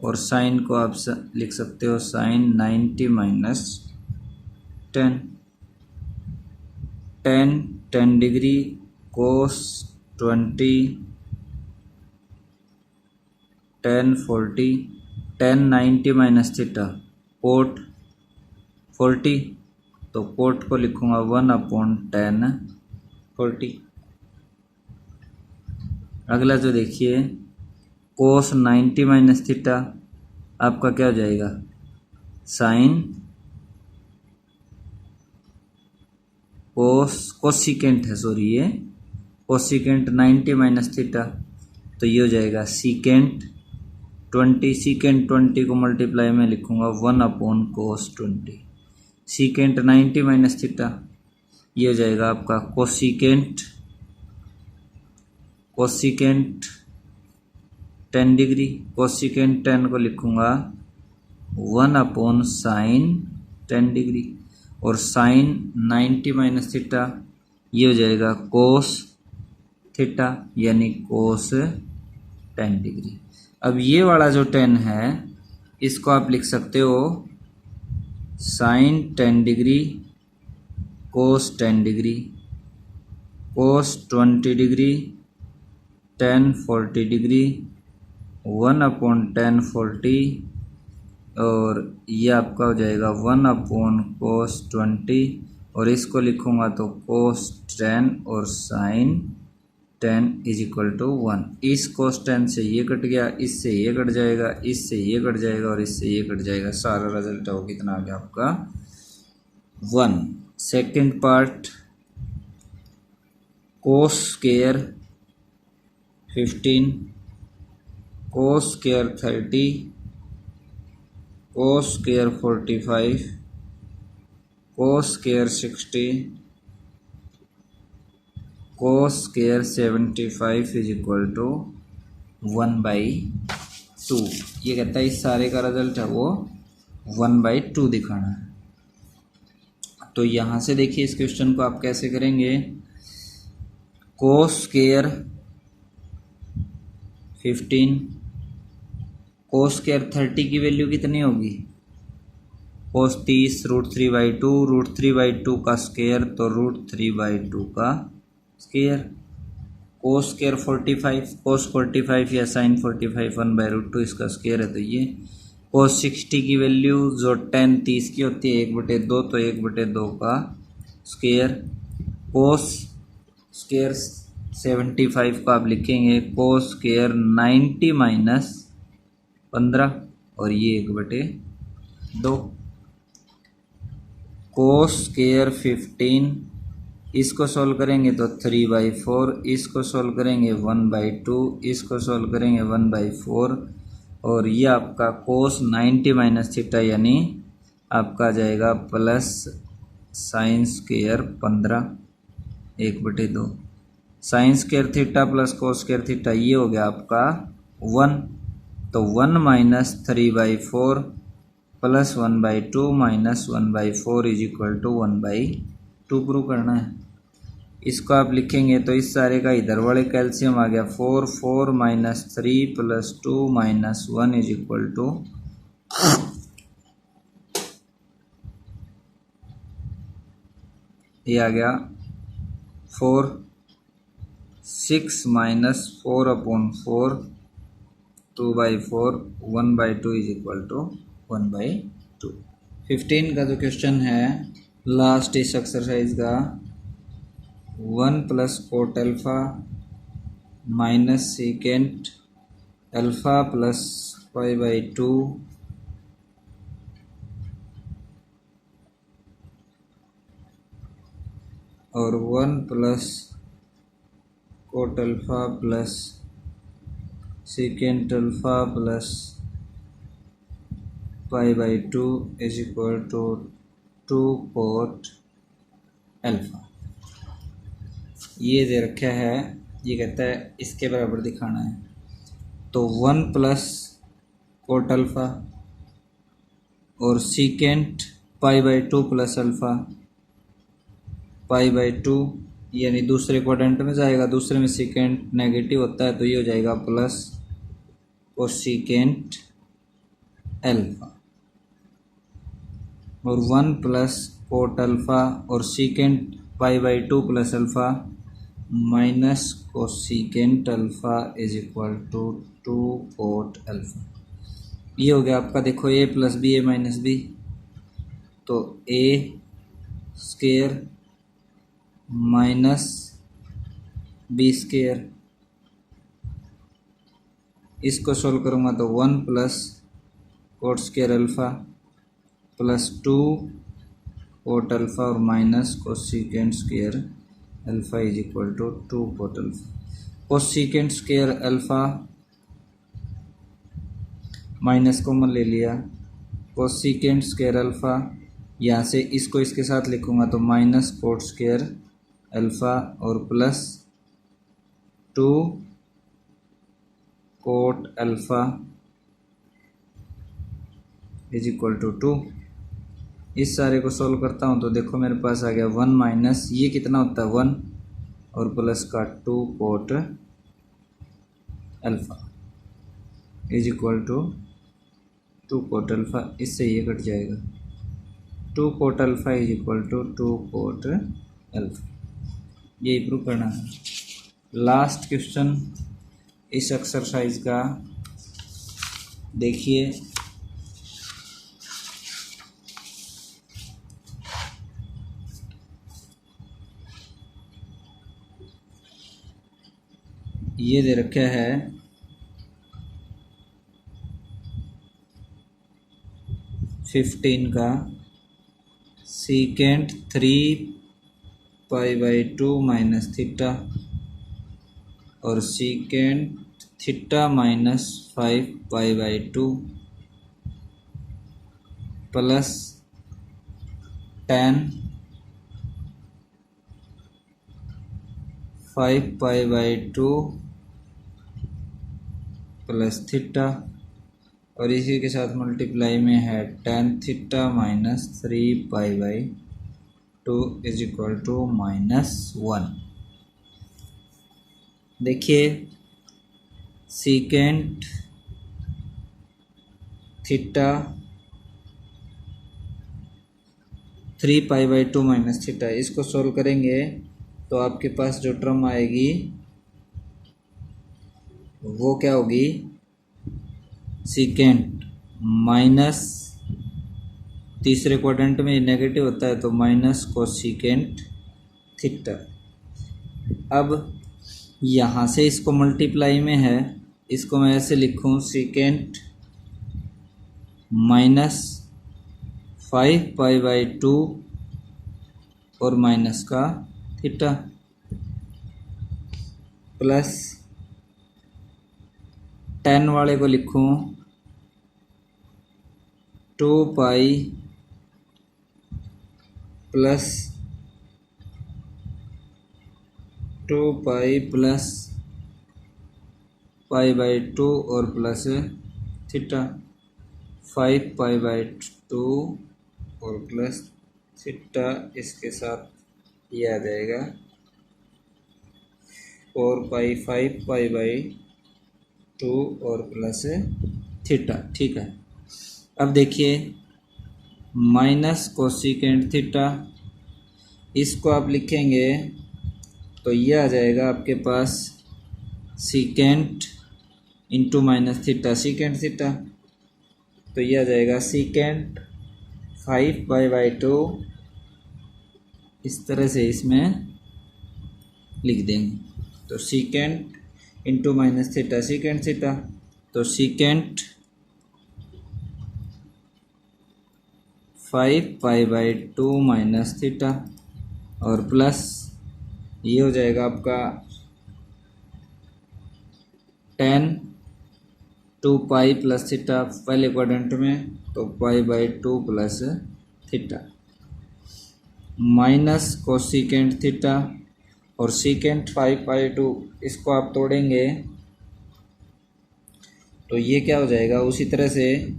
और साइन को आप लिख सकते हो sine 90 minus 10। tan 10 degree cos 20 tan 40 tan 90 minus theta cot 40, तो कोट को लिखूंगा 1/10 40। अगला जो देखिए कोस 90 माइनस थीटा आपका क्या हो जाएगा, साइन कोसिकेंट है, सॉरी ये कोसिकेंट 90 माइनस थीटा, तो ये हो जाएगा सीकेंट 20। सीकेंट 20 को मल्टीप्लाई में लिखूंगा 1/cos 20। सीकेंट 90 माइनस थीटा ये हो जाएगा आपका कोसिकेंट 10 डिग्री। कोसिकेंट 10 को लिखूंगा 1/sin 10 डिग्री और साइन 90 माइनस थीटा ये हो जाएगा कोस थीटा यानी कोस 10 डिग्री। अब ये वाला जो 10 है इसको आप लिख सकते हो sine 10 degree cos 10 degree cos 20 degree tan 40 degree 1/10 40 और ये आपका हो जाएगा 1/cos 20 और इसको लिखूंगा तो cos 10 और sin 10 इज इक्वल टू 1। इस cos 10 से ये कट गया, इससे ये कट जाएगा, इससे ये कट जाएगा और इससे ये कट जाएगा, सारा रिजल्ट हो कितना आ गया आपका 1। Second part cos square 15 cos square 30 cos square 45 cos square 60 cos square 75 is equal to 1/2। ये कहता है इस सारे का रिजल्ट है वो 1/2 दिखाना है। तो यहाँ से देखिए इस क्वेश्चन को आप कैसे करेंगे, cos स्क्वायर 15 cos स्क्वायर 30 की वैल्यू कितनी होगी, cos 30 √3/2 √3/2 का स्क्वायर तो √3/2 का स्क्वायर। cos स्क्वायर 45 cos 45 या sin 45 1/√2 इसका स्क्वायर है, तो ये cos 60 की वैल्यू जो tan 30 की होती है 1/2 तो 1/2 का स्क्वायर। cos स्क्वायर 75 को आप लिखेंगे cos स्क्वायर 90 माइनस 15 और ये 1/2। cos स्क्वायर 15 इसको सॉल्व करेंगे तो 3/4, इसको सॉल्व करेंगे 1/2, इसको सॉल्व करेंगे 1/4 और ये आपका cos 90 माइनस थीटा यानी आपका आ जाएगा plus sine square 15 1/2। Sine square theta plus cos square theta, ये हो गया आपका 1। तो 1 minus 3/4 plus 1/2 minus 1/4 is equal to 1/2 prove करना है। इसको आप लिखेंगे तो इस सारे का इधर वाले का एलसीएम आ गया 4, 4 minus 3 plus 2 minus 1 is equal to ये आ गया 4, 6 माइनस 4/4 2/4 1/2 इज इक्वल टू 1/2। 15 का जो क्वेश्चन है लास्ट इस एक्सरसाइज का, 1 plus cot alpha minus secant alpha plus पाई/2 और 1 plus cot alpha plus secant alpha plus पाई/2 is equal to 2 cot alpha. ये दे रखा है, ये कहता है इसके बराबर दिखाना है। तो 1 प्लस कोट अल्फा और सीकेंट पाई/2 प्लस अल्फा पाई/2, यानी दूसरे क्वाड्रेंट में जाएगा, दूसरे में सीकेंट नेगेटिव होता है तो ये हो जाएगा प्लस कोसेकेंट अल्फा। और 1 प्लस कोट अल्फा और सीकेंट पाई/2 plus alpha minus cosecant alpha is equal to 2 cot alpha. ये हो गया आपका, देखो A plus B A minus B, तो A square minus B square, इसको सोल्व करूँगा तो 1 plus cot square alpha plus 2 cot alpha और minus cosecant square alpha is equal to 2 cot alpha. Cosecant square alpha minus common ले लिया, कोसेकेंट स्क्वायर अल्फा, यहाँ से इसको इसके साथ लिखूँगा तो माइनस कोट स्क्वायर अल्फा और plus 2 cot alpha is equal to 2। इस सारे को सॉल्व करता हूँ तो देखो मेरे पास आ गया 1 माइनस ये कितना होता है 1 और प्लस का 2 cot alpha is equal to 2 cot alpha, इससे ये कट जाएगा 2 cot alpha is equal to 2 cot alpha. ये प्रूव करना है। लास्ट क्वेश्चन इस एक्सरसाइज का देखिए, ये दे रखा है 15 का, सीकेंट 3 पाई/2 माइनस थीटा और सीकेंट थीटा माइनस 5 पाई/2 प्लस 10 5 पाई/2 प्लस थीटा और इसी के साथ मल्टीप्लाई में है tan थीटा माइनस 3 पाई/2 इज इक्वल टू -1। देखिए सीकेंट थीटा 3 पाई/2 माइनस थीटा, इसको सॉल्व करेंगे तो आपके पास जो टर्म आएगी वो क्या होगी, सीकेंट माइनस, तीसरे क्वाड्रेंट में नेगेटिव होता है तो माइनस कोसेकेंट थीटा। अब यहाँ से इसको मल्टीप्लाई में है, इसको मैं ऐसे लिखूँ सीकेंट माइनस 5 पाई/2 और माइनस का थीटा प्लस 10 वाले को लिखूँ 2 पाई प्लस 2 पाई प्लस π/2 और प्लस थीटा, 5π/2 और प्लस थीटा, इसके साथ ये आ जाएगा 4 पाई 5π/2 और प्लस थीटा। ठीक है, अब देखिए माइनस कोसिकेंट थीटा, इसको आप लिखेंगे तो ये आ जाएगा आपके पास secant into minus theta, secant theta, तो ये आ जाएगा सीकेंट 5π/2, इस तरह से इसमें लिख देंगे। तो secant into minus theta, secant theta, तो सीकेंट 5π/2 माइनस थीटा और प्लस ये हो जाएगा आपका 10 2 पाई प्लस थीटा पहले क्वाड्रेंट में, तो π/2 plus theta, minus cosecant theta और सीकेंट 5/2, इसको आप तोड़ेंगे तो ये क्या हो जाएगा, उसी तरह से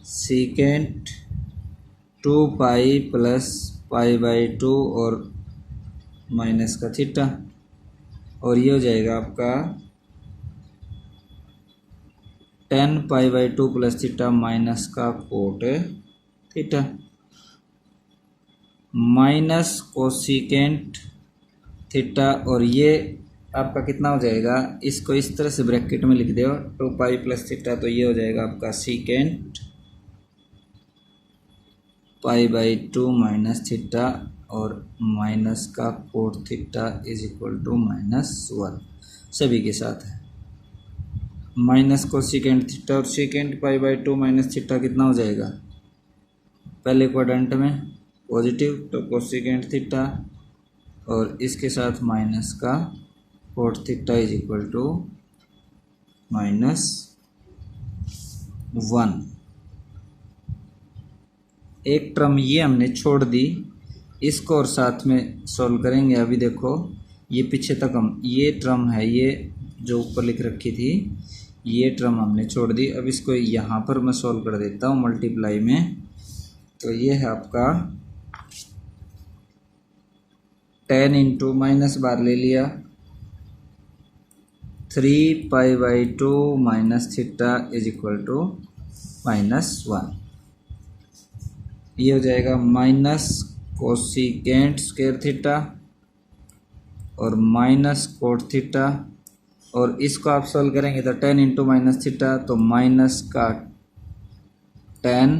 सीकेंट 2 पाई प्लस π/2 और माइनस का थीटा, और ये हो जाएगा आपका 10π/2 प्लस थीटा माइनस का cot theta, minus cosecant theta, और ये आपका कितना हो जाएगा, इसको इस तरह से ब्रैकेट में लिख दो 2 पाई प्लस थीटा, तो ये हो जाएगा आपका सीकेंट π/2 माइनस थीटा और माइनस का cot theta is equal to -1, सभी के साथ है। माइनस कोसिकेंट थीटा और सीकेंट π/2 माइनस थीटा कितना हो जाएगा, पहले क्वाड्रेंट में पॉजिटिव, तो कोसिकेंट थीटा और इसके साथ माइनस का cot theta is equal to -1। एक टर्म ये हमने छोड़ दी, इसको और साथ में सॉल्व करेंगे। अभी देखो ये पीछे तक हम, ये टर्म है, ये जो ऊपर लिख रखी थी, ये टर्म हमने छोड़ दी। अब इसको यहाँ पर मैं सॉल्व कर देता हूँ मल्टीप्लाई में, तो ये है आपका 10 इंटू माइनस बार ले लिया 3π/2 minus theta is equal to -1, ये हो जाएगा माइनस कोसिकेंट स्क्वायर थीटा और माइनस कोट थीटा, और इसको आप सॉल्व करेंगे तो 10 इंटू माइनस थीटा, तो माइनस का 10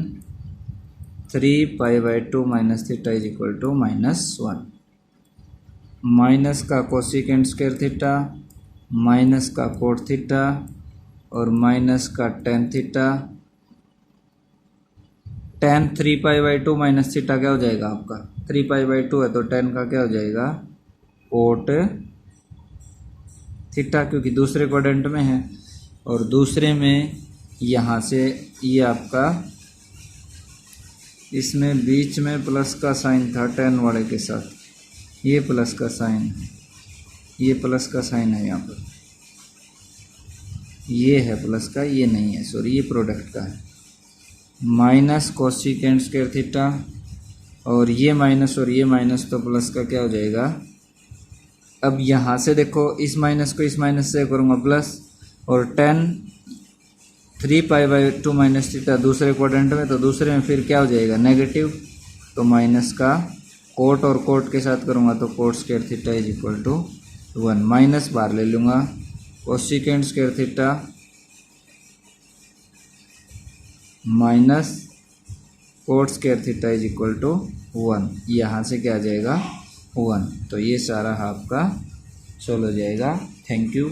3π/2 minus theta is equal to -1, minus का कोसिकेंट स्क्वायर थीटा, माइनस का कोट थीटा और माइनस का tan theta, tan 3π/2 minus theta क्या हो जाएगा आपका, 3π/2 है तो tan का क्या हो जाएगा, कोट थीटा, क्योंकि दूसरे क्वाड्रेंट में है, और दूसरे में यहाँ से ये आपका इसमें बीच में प्लस का साइन था tan वाले के साथ, ये प्लस का साइन है, ये प्लस का साइन है, यहाँ पर ये है प्लस का, ये नहीं है, सॉरी ये प्रोडक्ट का है, माइनस कोसिकेंट स्क्वायर थीटा और ये माइनस तो प्लस का क्या हो जाएगा। अब यहाँ से देखो इस माइनस को इस माइनस से करूँगा प्लस, और tan 3π/2 माइनस थीटा दूसरे क्वाड्रेंट में, तो दूसरे में फिर क्या हो जाएगा नेगेटिव, तो माइनस का कोट और कोट के साथ करूँगा तो cot square theta is equal to 1, minus बाहर ले लूँगा cosecant square theta minus cot square theta is equal to 1, यहाँ से क्या आ जाएगा 1, तो ये सारा आपका सोल्व हो जाएगा। Thank you.